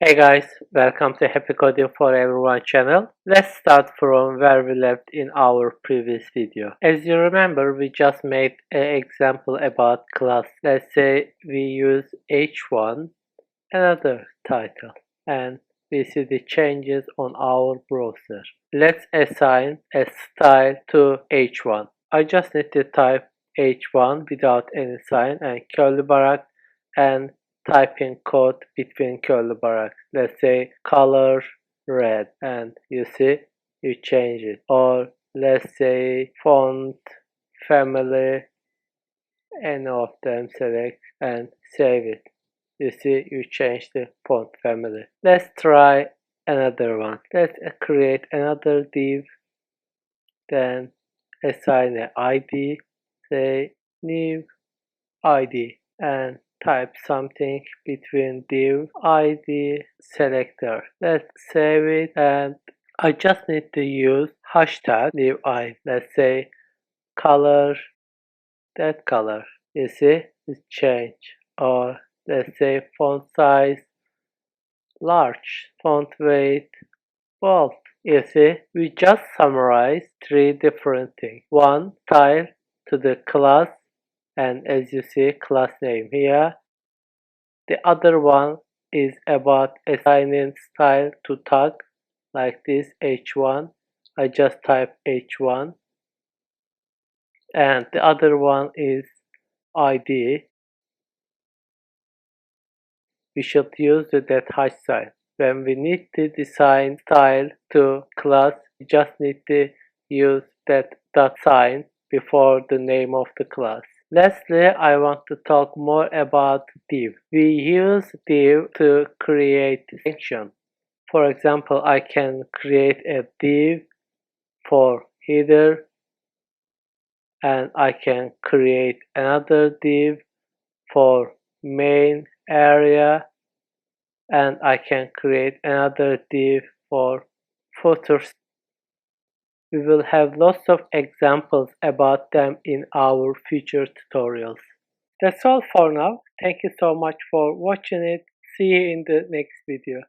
Hey guys, welcome to Happy Coding for Everyone channel. Let's start from where we left in our previous video. As you remember, we just made an example about class. Let's say we use h1, another title, and we see the changes on our browser. Let's assign a style to h1. I just need to type h1 without any sign and curly bracket and type in code between curly brackets. Let's say color red, and you see you change it. Or let's say font family, any of them select and save it. You see you change the font family. Let's try another one. Let's create another div, then assign an ID, say new ID, and type something between div ID selector. Let's save it, and I just need to use hashtag div ID. Let's say color, that color. You see it's change. Or let's say font size large, font weight bold. You see, we just summarized three different things. One, style to the class, and as you see, class name here. The other one is about assigning style to tag, like this h1. I just type h1. And the other one is ID. We should use the hash sign. When we need to assign style to class, we just need to use that dot sign before the name of the class. Lastly, I want to talk more about div. We use div to create function. For example, I can create a div for header, and I can create another div for main area, and I can create another div for footers. We will have lots of examples about them in our future tutorials. That's all for now. Thank you so much for watching it. See you in the next video.